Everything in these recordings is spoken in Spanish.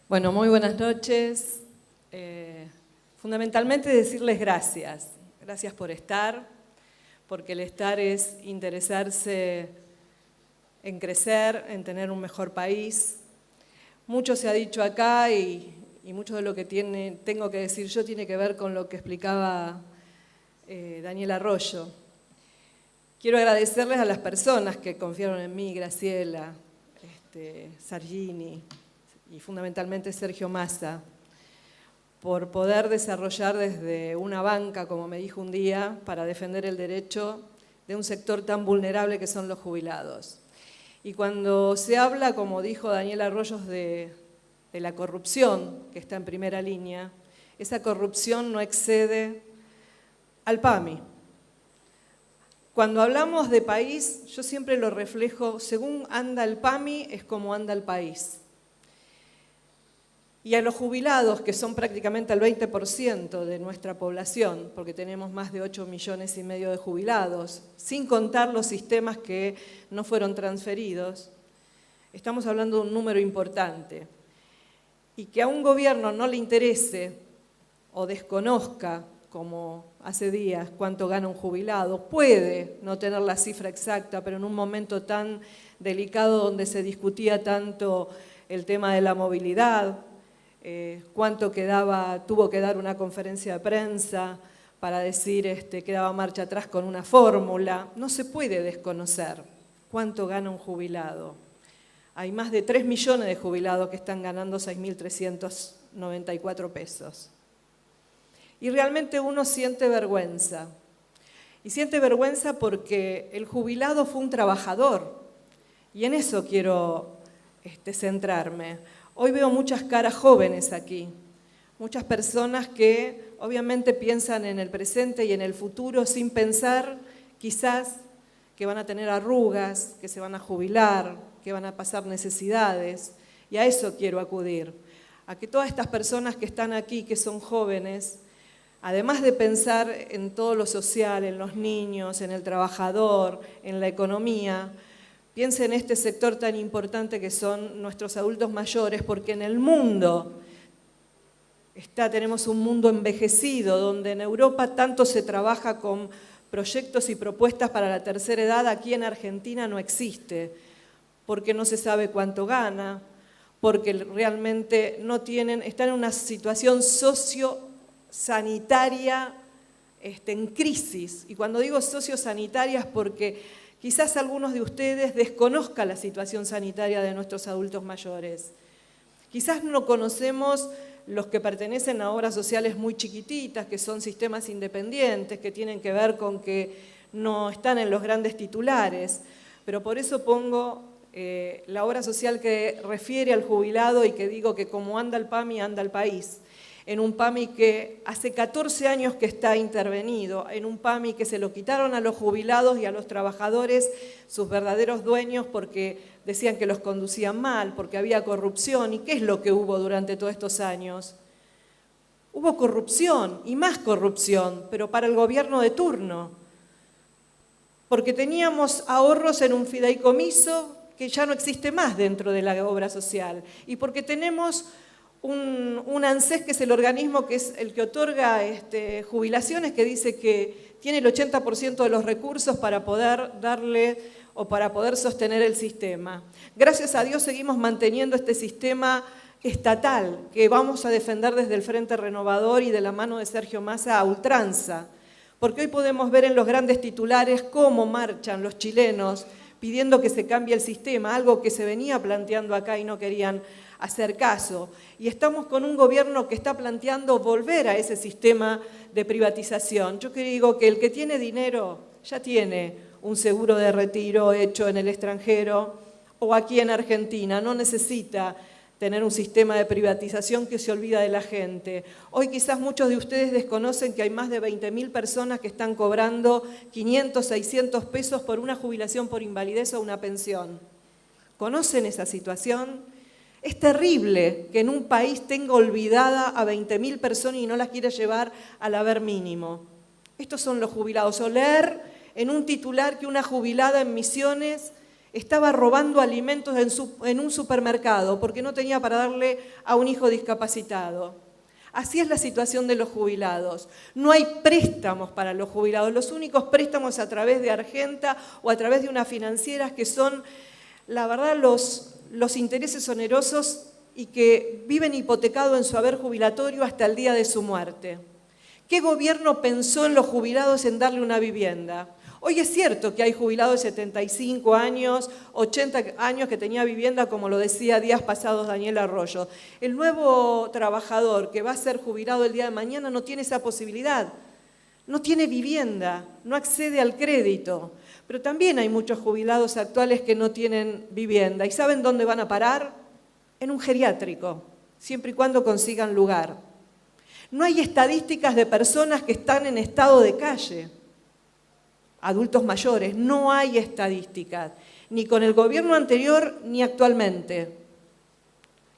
Bueno, muy buenas noches. Fundamentalmente decirles gracias. Gracias por estar, porque el estar es interesarse en crecer, en tener un mejor país. Mucho se ha dicho acá y mucho de lo que tengo que decir yo tiene que ver con lo que explicaba Daniel Arroyo. Quiero agradecerles a las personas que confiaron en mí, Graciela, Sargini y fundamentalmente Sergio Massa, por poder desarrollar desde una banca, como me dijo un día, para defender el derecho de un sector tan vulnerable que son los jubilados. Y cuando se habla, como dijo Daniel Arroyo, de la corrupción que está en primera línea, esa corrupción no excede al PAMI. Cuando hablamos de país, yo siempre lo reflejo, según anda el PAMI, es como anda el país. Y a los jubilados, que son prácticamente el 20% de nuestra población, porque tenemos más de 8,5 millones de jubilados, sin contar los sistemas que no fueron transferidos, estamos hablando de un número importante. Y que a un gobierno no le interese o desconozca, como hace días, cuánto gana un jubilado, puede no tener la cifra exacta, pero en un momento tan delicado donde se discutía tanto el tema de la movilidad, cuánto tuvo que dar una conferencia de prensa para decir que daba marcha atrás con una fórmula. No se puede desconocer cuánto gana un jubilado. Hay más de 3 millones de jubilados que están ganando 6.394 pesos. Y realmente uno siente vergüenza. Y siente vergüenza porque el jubilado fue un trabajador. Y en eso quiero centrarme. Hoy veo muchas caras jóvenes aquí, muchas personas que obviamente piensan en el presente y en el futuro sin pensar quizás que van a tener arrugas, que se van a jubilar, que van a pasar necesidades. Y a eso quiero acudir, a que todas estas personas que están aquí, que son jóvenes, además de pensar en todo lo social, en los niños, en el trabajador, en la economía, piensen en este sector tan importante que son nuestros adultos mayores, porque en el mundo tenemos un mundo envejecido, donde en Europa tanto se trabaja con proyectos y propuestas para la tercera edad, aquí en Argentina no existe, porque no se sabe cuánto gana, porque realmente están en una situación sociosanitaria en crisis. Y cuando digo sociosanitaria es porque quizás algunos de ustedes desconozcan la situación sanitaria de nuestros adultos mayores. Quizás no conocemos los que pertenecen a obras sociales muy chiquititas, que son sistemas independientes, que tienen que ver con que no están en los grandes titulares. Pero por eso pongo la obra social que refiere al jubilado y que digo que como anda el PAMI, anda el país. En un PAMI que hace 14 años que está intervenido, en un PAMI que se lo quitaron a los jubilados y a los trabajadores, sus verdaderos dueños, porque decían que los conducían mal, porque había corrupción. ¿Y qué es lo que hubo durante todos estos años? Hubo corrupción y más corrupción, pero para el gobierno de turno. Porque teníamos ahorros en un fideicomiso que ya no existe más dentro de la obra social. Y porque tenemos un ANSES, que es el organismo que es el que otorga jubilaciones, que dice que tiene el 80% de los recursos para poder darle o para poder sostener el sistema. Gracias a Dios seguimos manteniendo este sistema estatal que vamos a defender desde el Frente Renovador y de la mano de Sergio Massa a ultranza, porque hoy podemos ver en los grandes titulares cómo marchan los chilenos pidiendo que se cambie el sistema, algo que se venía planteando acá y no querían hacer caso. Y estamos con un gobierno que está planteando volver a ese sistema de privatización. Yo digo que el que tiene dinero ya tiene un seguro de retiro hecho en el extranjero o aquí en Argentina, no necesita tener un sistema de privatización que se olvida de la gente. Hoy quizás muchos de ustedes desconocen que hay más de 20.000 personas que están cobrando 500, 600 pesos por una jubilación por invalidez o una pensión. ¿Conocen esa situación? Es terrible que en un país tenga olvidada a 20.000 personas y no las quiera llevar al haber mínimo. Estos son los jubilados. O leer en un titular que una jubilada en Misiones estaba robando alimentos en un supermercado porque no tenía para darle a un hijo discapacitado. Así es la situación de los jubilados. No hay préstamos para los jubilados. Los únicos préstamos a través de Argenta o a través de unas financieras que son, la verdad, los intereses onerosos y que viven hipotecados en su haber jubilatorio hasta el día de su muerte. ¿Qué gobierno pensó en los jubilados en darle una vivienda? Hoy es cierto que hay jubilados de 75 años, 80 años que tenía vivienda, como lo decía días pasados Daniel Arroyo. El nuevo trabajador que va a ser jubilado el día de mañana no tiene esa posibilidad. No tiene vivienda, no accede al crédito. Pero también hay muchos jubilados actuales que no tienen vivienda. ¿Y saben dónde van a parar? En un geriátrico, siempre y cuando consigan lugar. No hay estadísticas de personas que están en estado de calle. Adultos mayores, no hay estadísticas, ni con el gobierno anterior ni actualmente.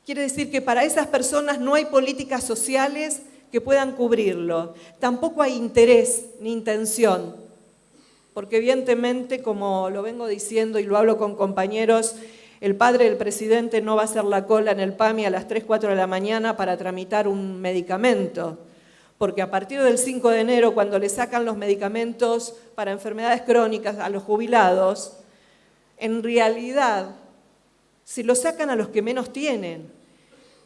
Quiere decir que para esas personas no hay políticas sociales que puedan cubrirlo. Tampoco hay interés ni intención, porque evidentemente, como lo vengo diciendo y lo hablo con compañeros, el padre del presidente no va a hacer la cola en el PAMI a las 3, 4 de la mañana para tramitar un medicamento. Porque a partir del 5 de enero, cuando le sacan los medicamentos para enfermedades crónicas a los jubilados, en realidad se los sacan a los que menos tienen.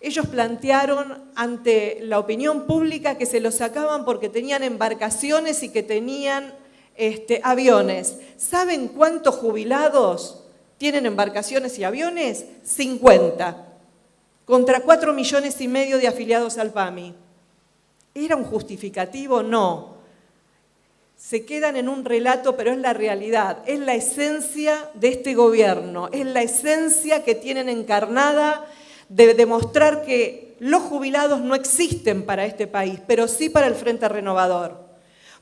Ellos plantearon ante la opinión pública que se los sacaban porque tenían embarcaciones y que tenían aviones. ¿Saben cuántos jubilados tienen embarcaciones y aviones? 50, contra 4,5 millones de afiliados al PAMI. ¿Era un justificativo? No. Se quedan en un relato, pero es la realidad, es la esencia de este gobierno, es la esencia que tienen encarnada de demostrar que los jubilados no existen para este país, pero sí para el Frente Renovador.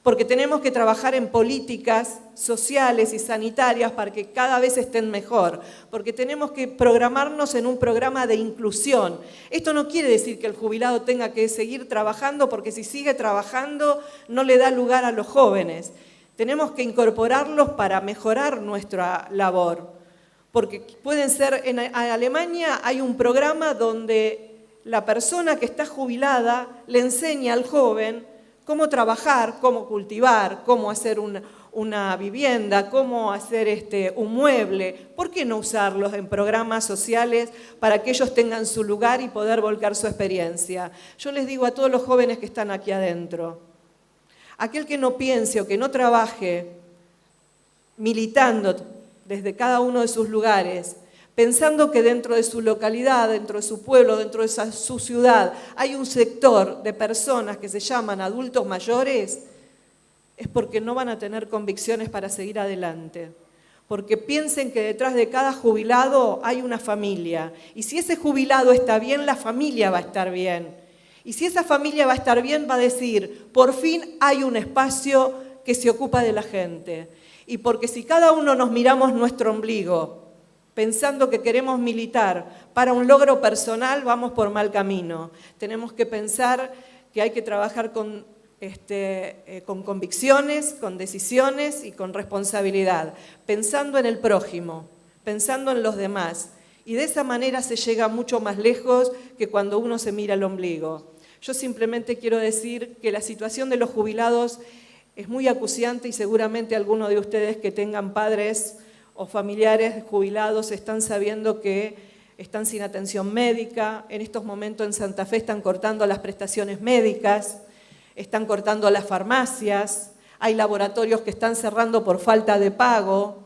Porque tenemos que trabajar en políticas sociales y sanitarias para que cada vez estén mejor, porque tenemos que programarnos en un programa de inclusión. Esto no quiere decir que el jubilado tenga que seguir trabajando, porque si sigue trabajando no le da lugar a los jóvenes. Tenemos que incorporarlos para mejorar nuestra labor, porque pueden ser, en Alemania hay un programa donde la persona que está jubilada le enseña al joven cómo trabajar, cómo cultivar, cómo hacer una vivienda, cómo hacer un mueble. ¿Por qué no usarlos en programas sociales para que ellos tengan su lugar y poder volcar su experiencia? Yo les digo a todos los jóvenes que están aquí adentro, aquel que no piense o que no trabaje militando desde cada uno de sus lugares, pensando que dentro de su localidad, dentro de su pueblo, dentro de su ciudad, hay un sector de personas que se llaman adultos mayores, es porque no van a tener convicciones para seguir adelante. Porque piensen que detrás de cada jubilado hay una familia. Y si ese jubilado está bien, la familia va a estar bien. Y si esa familia va a estar bien, va a decir, por fin hay un espacio que se ocupa de la gente. Y porque si cada uno nos miramos nuestro ombligo, pensando que queremos militar para un logro personal, vamos por mal camino. Tenemos que pensar que hay que trabajar con convicciones, con decisiones y con responsabilidad, pensando en el prójimo, pensando en los demás. Y de esa manera se llega mucho más lejos que cuando uno se mira el ombligo. Yo simplemente quiero decir que la situación de los jubilados es muy acuciante y seguramente algunos de ustedes que tengan padres o familiares jubilados están sabiendo que están sin atención médica. En estos momentos en Santa Fe están cortando las prestaciones médicas, están cortando las farmacias, hay laboratorios que están cerrando por falta de pago,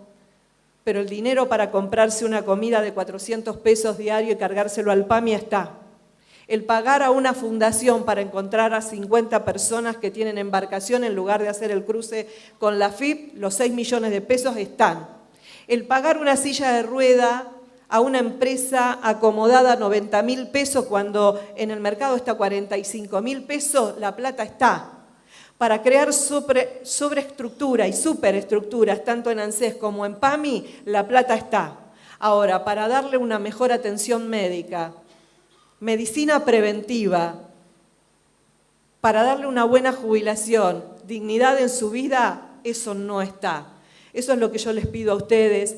pero el dinero para comprarse una comida de 400 pesos diario y cargárselo al PAMI está. El pagar a una fundación para encontrar a 50 personas que tienen embarcación en lugar de hacer el cruce con la FIP, los 6 millones de pesos están. El pagar una silla de rueda a una empresa acomodada 90.000 pesos cuando en el mercado está 45.000 pesos, la plata está. Para crear sobreestructura y superestructuras, tanto en ANSES como en PAMI, la plata está. Ahora, para darle una mejor atención médica, medicina preventiva, para darle una buena jubilación, dignidad en su vida, eso no está. Eso es lo que yo les pido a ustedes.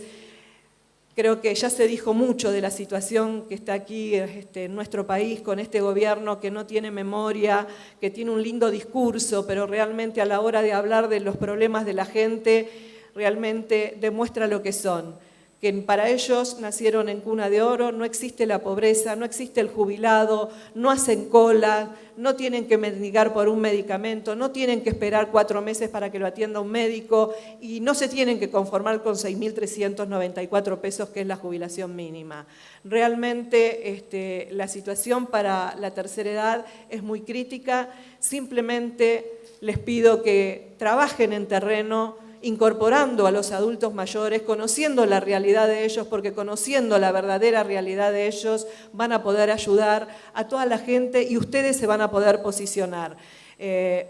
Creo que ya se dijo mucho de la situación que está aquí en nuestro país con este gobierno que no tiene memoria, que tiene un lindo discurso, pero realmente a la hora de hablar de los problemas de la gente, realmente demuestra lo que son. Que para ellos nacieron en cuna de oro, no existe la pobreza, no existe el jubilado, no hacen cola, no tienen que mendigar por un medicamento, no tienen que esperar 4 meses para que lo atienda un médico y no se tienen que conformar con 6.394 pesos, que es la jubilación mínima. Realmente la situación para la tercera edad es muy crítica. Simplemente les pido que trabajen en terreno, incorporando a los adultos mayores, conociendo la realidad de ellos, porque conociendo la verdadera realidad de ellos van a poder ayudar a toda la gente y ustedes se van a poder posicionar.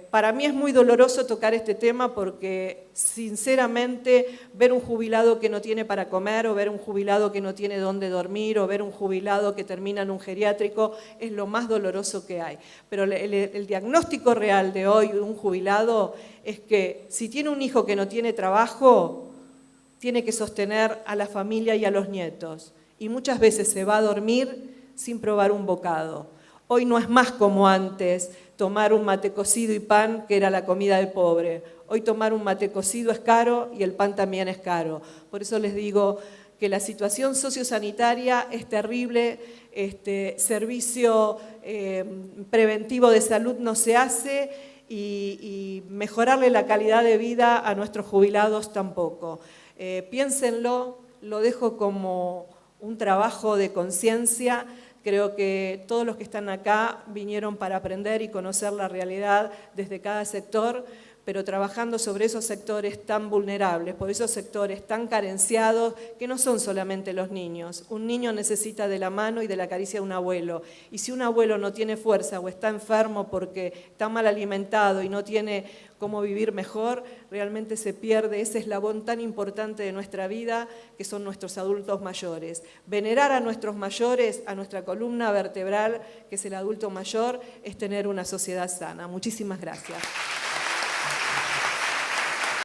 Para mí es muy doloroso tocar este tema porque, sinceramente, ver un jubilado que no tiene para comer, o ver un jubilado que no tiene dónde dormir, o ver un jubilado que termina en un geriátrico, es lo más doloroso que hay. Pero el diagnóstico real de hoy de un jubilado es que si tiene un hijo que no tiene trabajo, tiene que sostener a la familia y a los nietos. Y muchas veces se va a dormir sin probar un bocado. Hoy no es más como antes tomar un mate cocido y pan, que era la comida del pobre. Hoy tomar un mate cocido es caro y el pan también es caro. Por eso les digo que la situación sociosanitaria es terrible, servicio preventivo de salud no se hace y mejorarle la calidad de vida a nuestros jubilados tampoco. Piénsenlo, lo dejo como un trabajo de conciencia. Creo que todos los que están acá vinieron para aprender y conocer la realidad desde cada sector, pero trabajando sobre esos sectores tan vulnerables, por esos sectores tan carenciados, que no son solamente los niños. Un niño necesita de la mano y de la caricia de un abuelo. Y si un abuelo no tiene fuerza o está enfermo porque está mal alimentado y no tiene cómo vivir mejor, realmente se pierde ese eslabón tan importante de nuestra vida, que son nuestros adultos mayores. Venerar a nuestros mayores, a nuestra columna vertebral, que es el adulto mayor, es tener una sociedad sana. Muchísimas gracias.